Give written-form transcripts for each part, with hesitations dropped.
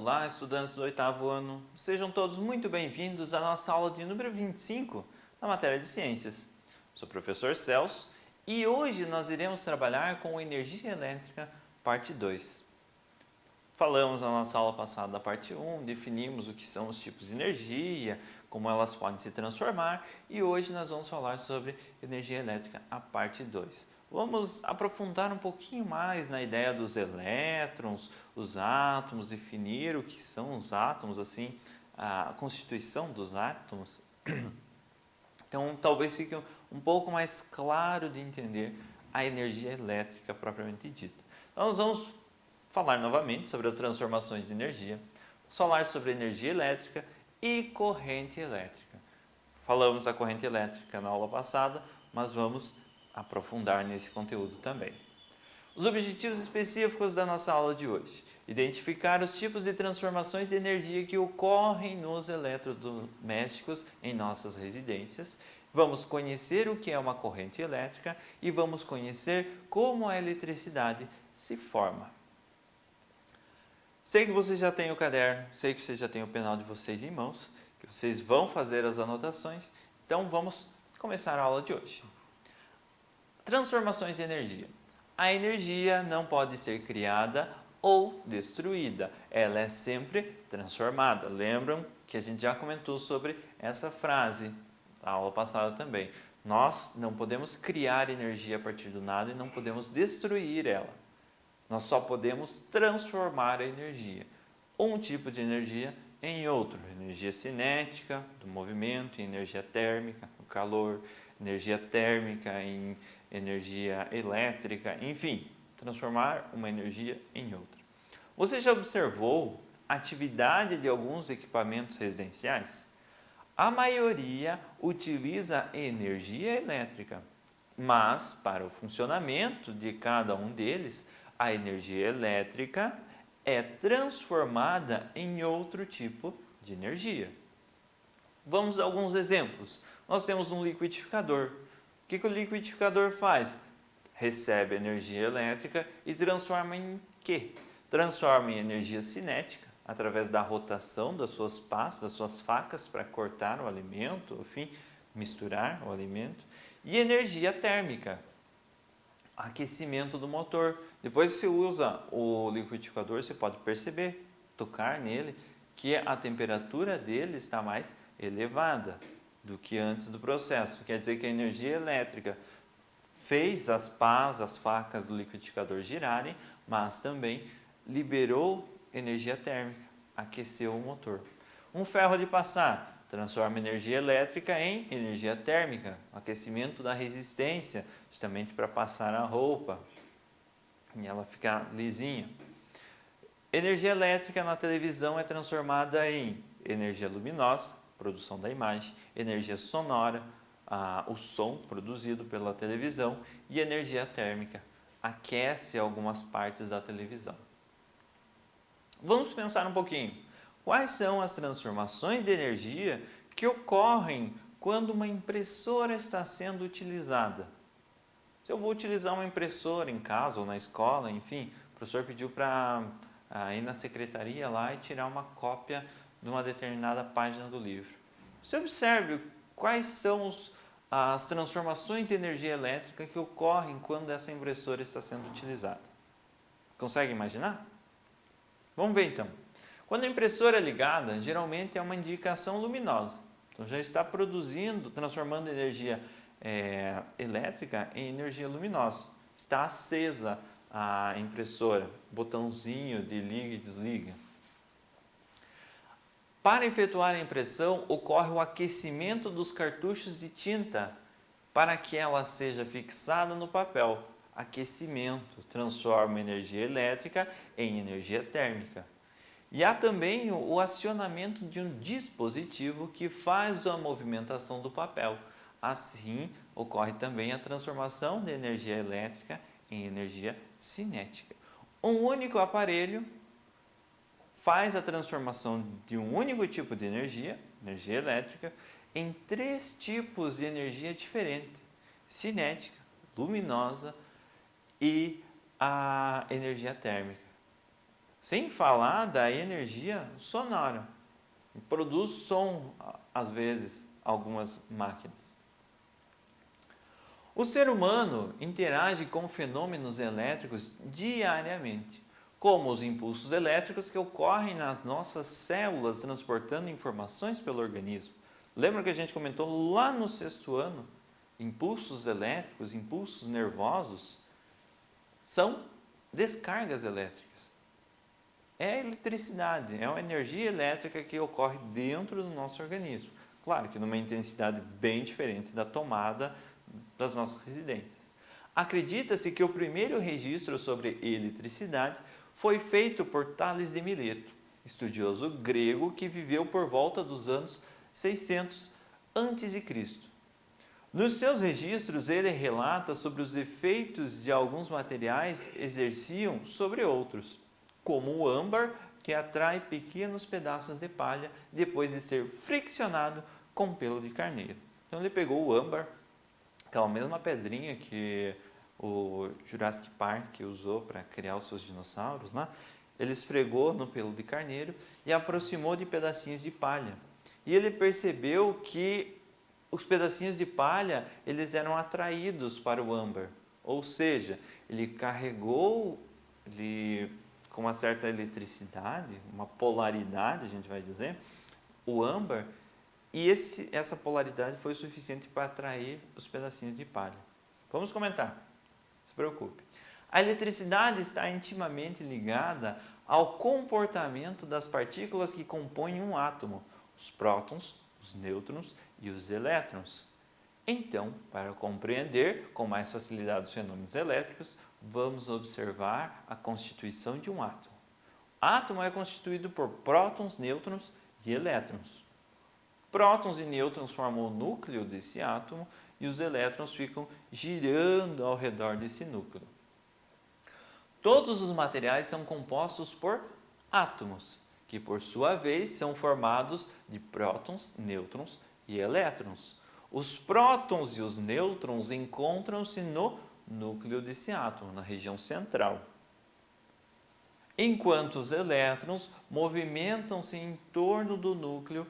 Olá, estudantes do oitavo ano. Sejam todos muito bem-vindos à nossa aula de número 25 na matéria de Ciências. Sou o professor Celso e hoje nós iremos trabalhar com energia elétrica, parte 2. Falamos na nossa aula passada da parte 1, definimos o que são os tipos de energia, como elas podem se transformar e hoje nós vamos falar sobre energia elétrica, a parte 2. Vamos aprofundar um pouquinho mais na ideia dos elétrons, os átomos, definir o que são os átomos, assim, a constituição dos átomos. Então, talvez fique um pouco mais claro de entender a energia elétrica propriamente dita. Então, nós vamos falar novamente sobre as transformações de energia, vamos falar sobre energia elétrica e corrente elétrica. Falamos da corrente elétrica na aula passada, mas vamos aprofundar nesse conteúdo também. Os objetivos específicos da nossa aula de hoje: identificar os tipos de transformações de energia que ocorrem nos eletrodomésticos em nossas residências. Vamos conhecer o que é uma corrente elétrica e vamos conhecer como a eletricidade se forma. Sei que vocês já têm o caderno, sei que vocês já têm o penal de vocês em mãos, que vocês vão fazer as anotações, então vamos começar a aula de hoje. Transformações de energia. A energia não pode ser criada ou destruída, ela é sempre transformada. Lembram que a gente já comentou sobre essa frase na aula passada também. Nós não podemos criar energia a partir do nada e não podemos destruir ela. Nós só podemos transformar a energia, um tipo de energia em outro, energia cinética, do movimento, em energia térmica, do calor, energia térmica em energia elétrica, enfim, transformar uma energia em outra. Você já observou a atividade de alguns equipamentos residenciais? A maioria utiliza energia elétrica, mas para o funcionamento de cada um deles, a energia elétrica é transformada em outro tipo de energia. Vamos a alguns exemplos. Nós temos um liquidificador. O que o liquidificador faz? Recebe energia elétrica e transforma em quê? Transforma em energia cinética, através da rotação das suas pás, das suas facas para cortar o alimento, enfim, misturar o alimento, e energia térmica, aquecimento do motor. Depois que você usa o liquidificador, você pode perceber, tocar nele, que a temperatura dele está mais elevada do que antes do processo. Quer dizer que a energia elétrica fez as pás, as facas do liquidificador girarem, mas também liberou energia térmica, aqueceu o motor. Um ferro de passar transforma energia elétrica em energia térmica, aquecimento da resistência, justamente para passar a roupa e ela ficar lisinha. Energia elétrica na televisão é transformada em energia luminosa, produção da imagem, energia sonora, o som produzido pela televisão, e energia térmica, aquece algumas partes da televisão. Vamos pensar um pouquinho. Quais são as transformações de energia que ocorrem quando uma impressora está sendo utilizada? Se eu vou utilizar uma impressora em casa ou na escola, enfim, o professor pediu para ir na secretaria lá e tirar uma cópia de uma determinada página do livro. Você observe quais são as transformações de energia elétrica que ocorrem quando essa impressora está sendo utilizada. Consegue imaginar? Vamos ver então. Quando a impressora é ligada, geralmente é uma indicação luminosa. Então já está produzindo, transformando energia elétrica em energia luminosa. Está acesa a impressora, botãozinho de liga e desliga. Para efetuar a impressão, ocorre o aquecimento dos cartuchos de tinta para que ela seja fixada no papel. Aquecimento transforma energia elétrica em energia térmica. E há também o acionamento de um dispositivo que faz a movimentação do papel. Assim, ocorre também a transformação de energia elétrica em energia cinética. Um único aparelho faz a transformação de um único tipo de energia, energia elétrica, em 3 tipos de energia diferente: cinética, luminosa e a energia térmica. Sem falar da energia sonora. Produz som, às vezes, algumas máquinas. O ser humano interage com fenômenos elétricos diariamente, como os impulsos elétricos que ocorrem nas nossas células transportando informações pelo organismo. Lembra que a gente comentou lá no 6º ano? Impulsos elétricos, impulsos nervosos são descargas elétricas. É eletricidade, é uma energia elétrica que ocorre dentro do nosso organismo. Claro que numa intensidade bem diferente da tomada das nossas residências. Acredita-se que o primeiro registro sobre eletricidade foi feito por Tales de Mileto, estudioso grego que viveu por volta dos anos 600 a.C. Nos seus registros, ele relata sobre os efeitos de alguns materiais exerciam sobre outros, como o âmbar, que atrai pequenos pedaços de palha depois de ser friccionado com pelo de carneiro. Então ele pegou o âmbar, aquela mesma pedrinha que o Jurassic Park usou para criar os seus dinossauros, né? Ele esfregou no pelo de carneiro e aproximou de pedacinhos de palha. E ele percebeu que os pedacinhos de palha eles eram atraídos para o âmbar, ou seja, ele carregou com uma certa eletricidade, uma polaridade, a gente vai dizer, o âmbar, e essa polaridade foi suficiente para atrair os pedacinhos de palha. Vamos comentar, não se preocupe. A eletricidade está intimamente ligada ao comportamento das partículas que compõem um átomo, os prótons, os nêutrons e os elétrons. Então, para compreender com mais facilidade os fenômenos elétricos, vamos observar a constituição de um átomo. Átomo é constituído por prótons, nêutrons e elétrons. Prótons e nêutrons formam o núcleo desse átomo e os elétrons ficam girando ao redor desse núcleo. Todos os materiais são compostos por átomos, que por sua vez são formados de prótons, nêutrons e elétrons. Os prótons e os nêutrons encontram-se no núcleo desse átomo, na região central, enquanto os elétrons movimentam-se em torno do núcleo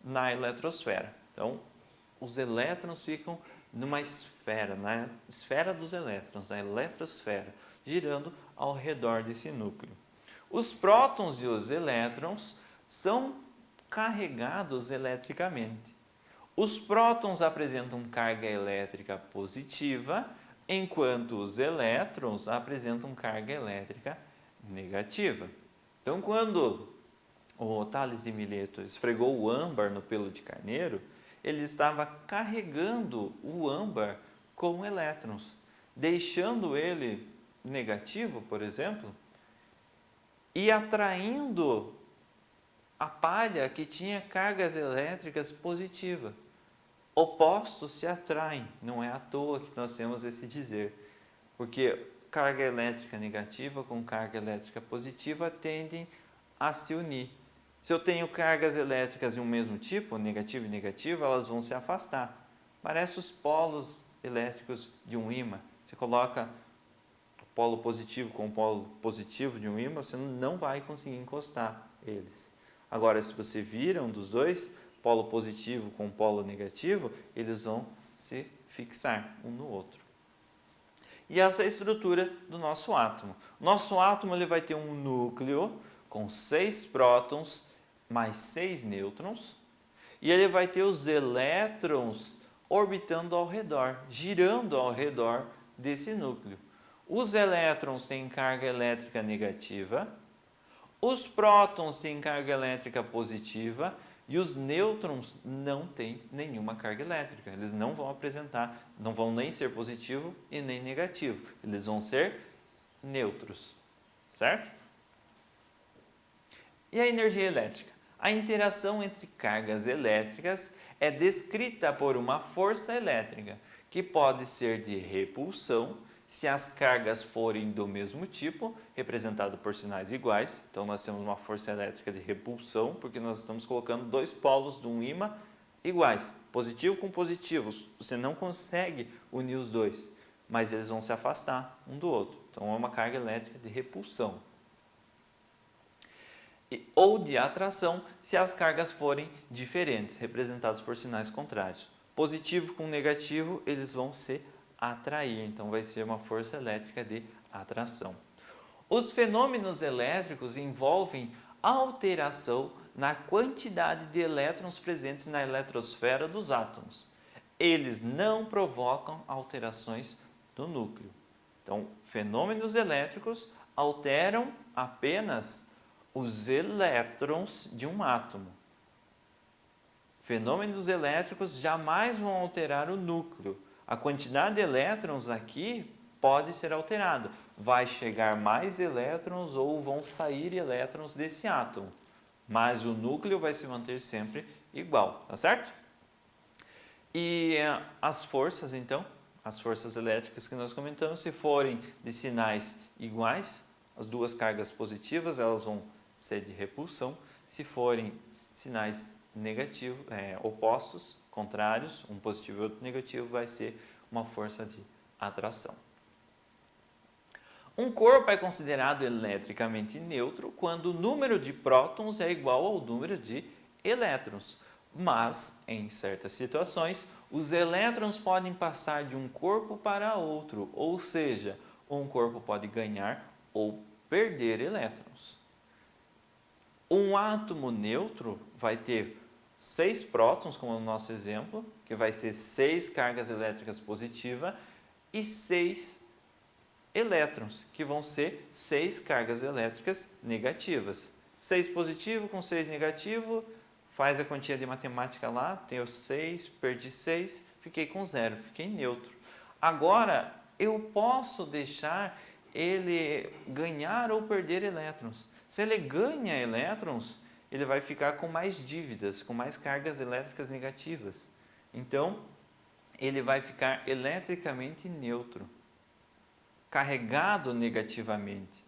na eletrosfera. Então, os elétrons ficam numa esfera, na esfera dos elétrons, na eletrosfera, girando ao redor desse núcleo. Os prótons e os elétrons são carregados eletricamente. Os prótons apresentam carga elétrica positiva, enquanto os elétrons apresentam carga elétrica negativa. Então, quando o Tales de Mileto esfregou o âmbar no pelo de carneiro, ele estava carregando o âmbar com elétrons, deixando ele negativo, por exemplo, e atraindo a palha que tinha cargas elétricas positivas. Opostos se atraem, não é à toa que nós temos esse dizer, porque carga elétrica negativa com carga elétrica positiva tendem a se unir. Se eu tenho cargas elétricas de um mesmo tipo, negativa e negativa, elas vão se afastar. Parece os polos elétricos de um ímã. Você coloca o polo positivo com o polo positivo de um ímã, você não vai conseguir encostar eles. Agora, se você vira um dos dois, polo positivo com polo negativo, eles vão se fixar um no outro. E essa é a estrutura do nosso átomo. Nosso átomo ele vai ter um núcleo com 6 prótons mais 6 nêutrons, e ele vai ter os elétrons orbitando ao redor, girando ao redor desse núcleo. Os elétrons têm carga elétrica negativa, os prótons têm carga elétrica positiva e os nêutrons não têm nenhuma carga elétrica. Eles não vão apresentar, não vão nem ser positivo e nem negativo. Eles vão ser neutros, certo? E a energia elétrica? A interação entre cargas elétricas é descrita por uma força elétrica, que pode ser de repulsão, se as cargas forem do mesmo tipo, representado por sinais iguais. Então, nós temos uma força elétrica de repulsão, porque nós estamos colocando dois polos de um ímã iguais, positivo com positivo. Você não consegue unir os dois, mas eles vão se afastar um do outro. Então, é uma carga elétrica de repulsão. ou de atração se as cargas forem diferentes, representadas por sinais contrários. Positivo com negativo, eles vão se atrair, então vai ser uma força elétrica de atração. Os fenômenos elétricos envolvem alteração na quantidade de elétrons presentes na eletrosfera dos átomos. Eles não provocam alterações no núcleo. Então, fenômenos elétricos alteram apenas os elétrons de um átomo. Fenômenos elétricos jamais vão alterar o núcleo. A quantidade de elétrons aqui pode ser alterada. Vai chegar mais elétrons ou vão sair elétrons desse átomo. Mas o núcleo vai se manter sempre igual, tá certo? E as forças, então, as forças elétricas que nós comentamos, se forem de sinais iguais, as duas cargas positivas, elas vão ser de repulsão. Se forem sinais negativos, opostos, contrários, um positivo e outro negativo, vai ser uma força de atração. Um corpo é considerado eletricamente neutro quando o número de prótons é igual ao número de elétrons. Mas, em certas situações, os elétrons podem passar de um corpo para outro, ou seja, um corpo pode ganhar ou perder elétrons. Um átomo neutro vai ter 6 prótons, como no nosso exemplo, que vai ser 6 cargas elétricas positivas, e 6 elétrons, que vão ser 6 cargas elétricas negativas. 6 positivo com 6 negativo, faz a quantia de matemática lá, tenho 6, perdi 6, fiquei com 0, fiquei neutro. Agora, eu posso deixar ele ganhar ou perder elétrons. Se ele ganha elétrons, ele vai ficar com mais dívidas, com mais cargas elétricas negativas. Então, ele vai ficar eletricamente neutro, carregado negativamente.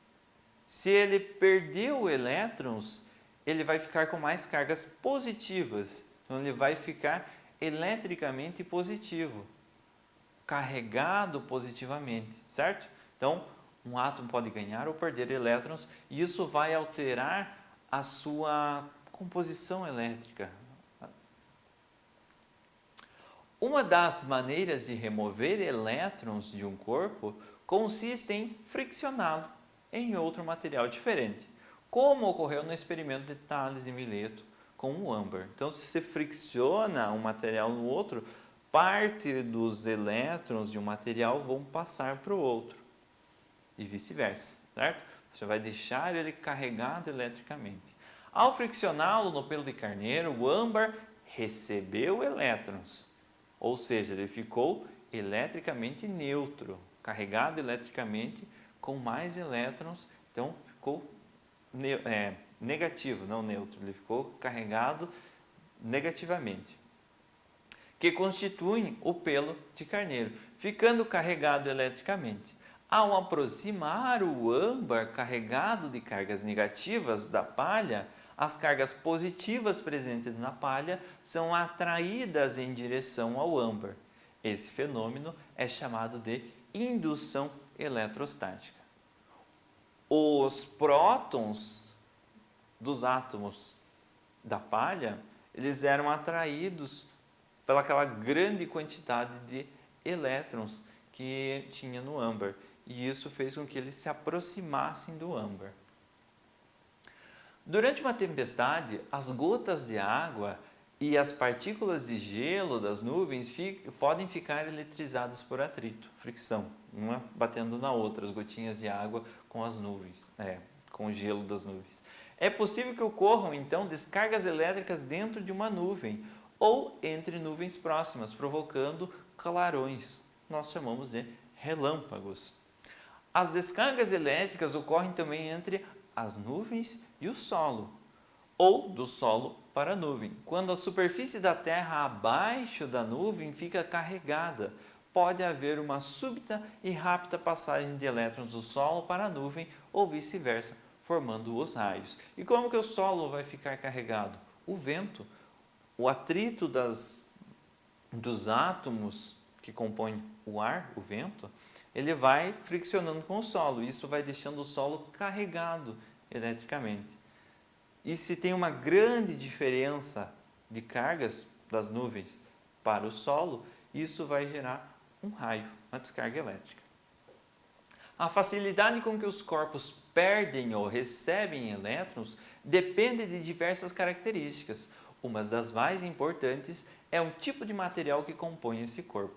Se ele perdeu elétrons, ele vai ficar com mais cargas positivas. Então, ele vai ficar eletricamente positivo, carregado positivamente, certo? Então, um átomo pode ganhar ou perder elétrons e isso vai alterar a sua composição elétrica. Uma das maneiras de remover elétrons de um corpo consiste em friccioná-lo em outro material diferente, como ocorreu no experimento de Thales e Mileto com o âmbar. Então, se você fricciona um material no outro, parte dos elétrons de um material vão passar para o outro e vice-versa, certo? Você vai deixar ele carregado eletricamente. Ao friccioná-lo no pelo de carneiro, o âmbar recebeu elétrons, ou seja, ele ficou eletricamente neutro, carregado eletricamente com mais elétrons, então ficou negativo, não neutro, ele ficou carregado negativamente, que constituem o pelo de carneiro, ficando carregado eletricamente. Ao aproximar o âmbar carregado de cargas negativas da palha, as cargas positivas presentes na palha são atraídas em direção ao âmbar. Esse fenômeno é chamado de indução eletrostática. Os prótons dos átomos da palha, eles eram atraídos pelaquela grande quantidade de elétrons que tinha no âmbar. E isso fez com que eles se aproximassem do âmbar. Durante uma tempestade, as gotas de água e as partículas de gelo das nuvens podem ficar eletrizadas por atrito, fricção, uma batendo na outra, as gotinhas de água com as nuvens, com o gelo das nuvens. É possível que ocorram, então, descargas elétricas dentro de uma nuvem ou entre nuvens próximas, provocando clarões. Nós chamamos de relâmpagos. As descargas elétricas ocorrem também entre as nuvens e o solo, ou do solo para a nuvem. Quando a superfície da Terra abaixo da nuvem fica carregada, pode haver uma súbita e rápida passagem de elétrons do solo para a nuvem ou vice-versa, formando os raios. E como que o solo vai ficar carregado? O vento, o atrito dos átomos que compõem o ar, o vento, ele vai friccionando com o solo. Isso vai deixando o solo carregado eletricamente. E se tem uma grande diferença de cargas das nuvens para o solo, isso vai gerar um raio, uma descarga elétrica. A facilidade com que os corpos perdem ou recebem elétrons depende de diversas características. Uma das mais importantes é o tipo de material que compõe esse corpo.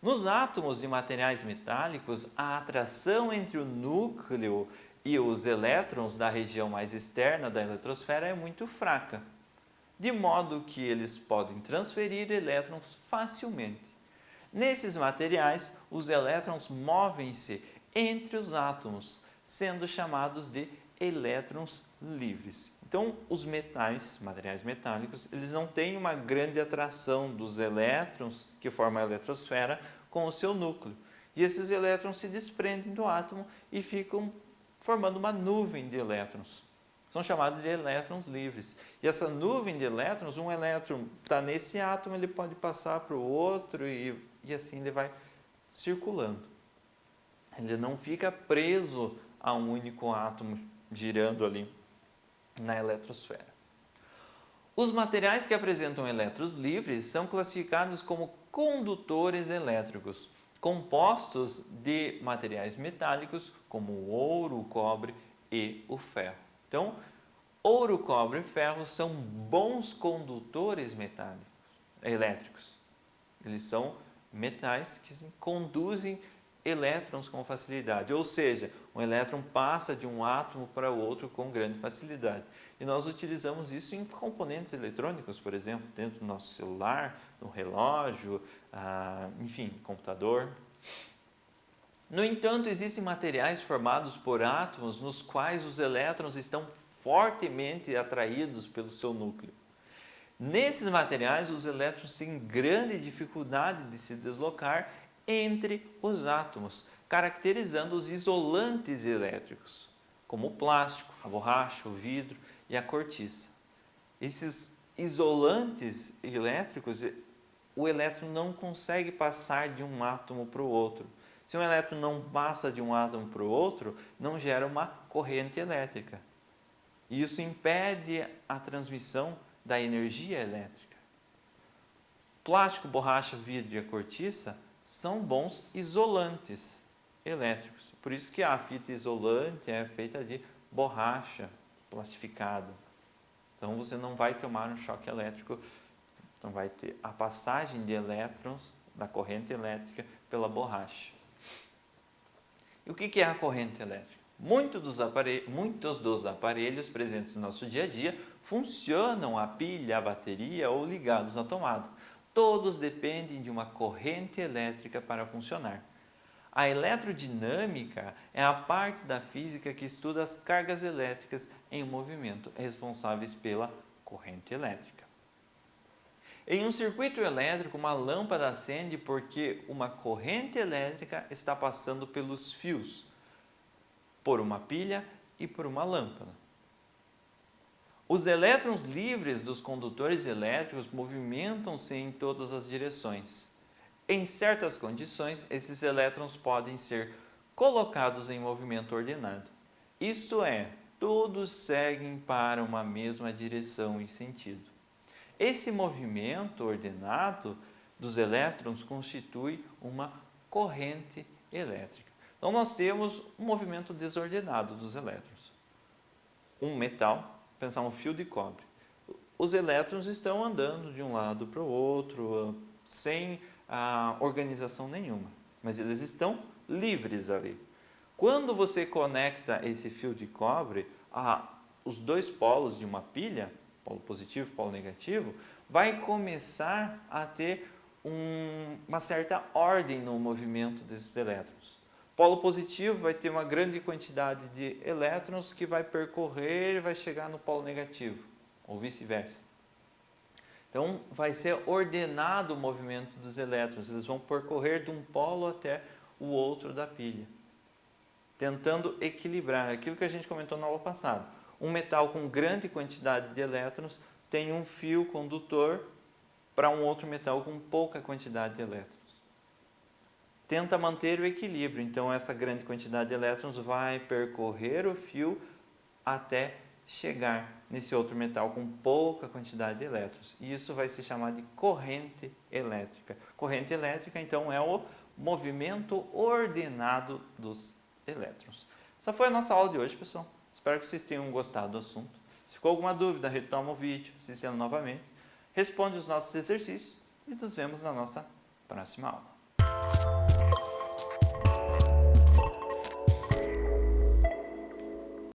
Nos átomos de materiais metálicos, a atração entre o núcleo e os elétrons da região mais externa da eletrosfera é muito fraca, de modo que eles podem transferir elétrons facilmente. Nesses materiais, os elétrons movem-se entre os átomos, sendo chamados de elétrons livres. Então, os materiais metálicos, eles não têm uma grande atração dos elétrons que formam a eletrosfera com o seu núcleo. E esses elétrons se desprendem do átomo e ficam formando uma nuvem de elétrons. São chamados de elétrons livres. E essa nuvem de elétrons, um elétron está nesse átomo, ele pode passar para o outro e assim ele vai circulando. Ele não fica preso a um único átomo girando ali na eletrosfera. Os materiais que apresentam elétrons livres são classificados como condutores elétricos, compostos de materiais metálicos como o ouro, o cobre e o ferro. Então, ouro, cobre e ferro são bons condutores elétricos. Eles são metais que conduzem elétrons com facilidade, ou seja, um elétron passa de um átomo para o outro com grande facilidade. E nós utilizamos isso em componentes eletrônicos, por exemplo, dentro do nosso celular, no relógio, enfim, computador. No entanto, existem materiais formados por átomos nos quais os elétrons estão fortemente atraídos pelo seu núcleo. Nesses materiais, os elétrons têm grande dificuldade de se deslocar entre os átomos, caracterizando os isolantes elétricos, como o plástico, a borracha, o vidro e a cortiça. Esses isolantes elétricos, o elétron não consegue passar de um átomo para o outro. Se um elétron não passa de um átomo para o outro, não gera uma corrente elétrica. Isso impede a transmissão da energia elétrica. Plástico, borracha, vidro e a cortiça são bons isolantes elétricos. Por isso que a fita isolante é feita de borracha plastificada. Então você não vai tomar um choque elétrico, então vai ter a passagem de elétrons da corrente elétrica pela borracha. E o que é a corrente elétrica? Muitos dos aparelhos presentes no nosso dia a dia funcionam a pilha, a bateria ou ligados à tomada. Todos dependem de uma corrente elétrica para funcionar. A eletrodinâmica é a parte da física que estuda as cargas elétricas em movimento, responsáveis pela corrente elétrica. Em um circuito elétrico, uma lâmpada acende porque uma corrente elétrica está passando pelos fios, por uma pilha e por uma lâmpada. Os elétrons livres dos condutores elétricos movimentam-se em todas as direções. Em certas condições, esses elétrons podem ser colocados em movimento ordenado. Isto é, todos seguem para uma mesma direção e sentido. Esse movimento ordenado dos elétrons constitui uma corrente elétrica. Então, nós temos um movimento desordenado dos elétrons. Um metal, pensar um fio de cobre. Os elétrons estão andando de um lado para o outro, sem organização nenhuma, mas eles estão livres ali. Quando você conecta esse fio de cobre os dois polos de uma pilha, polo positivo e polo negativo, vai começar a ter uma certa ordem no movimento desses elétrons. Polo positivo vai ter uma grande quantidade de elétrons que vai percorrer e vai chegar no polo negativo, ou vice-versa. Então, vai ser ordenado o movimento dos elétrons, eles vão percorrer de um polo até o outro da pilha, tentando equilibrar aquilo que a gente comentou na aula passada. Um metal com grande quantidade de elétrons tem um fio condutor para um outro metal com pouca quantidade de elétrons. Tenta manter o equilíbrio, então essa grande quantidade de elétrons vai percorrer o fio até chegar nesse outro metal com pouca quantidade de elétrons. E isso vai se chamar de corrente elétrica. Corrente elétrica, então, é o movimento ordenado dos elétrons. Essa foi a nossa aula de hoje, pessoal. Espero que vocês tenham gostado do assunto. Se ficou alguma dúvida, retoma o vídeo, assistindo novamente, responde os nossos exercícios e nos vemos na nossa próxima aula.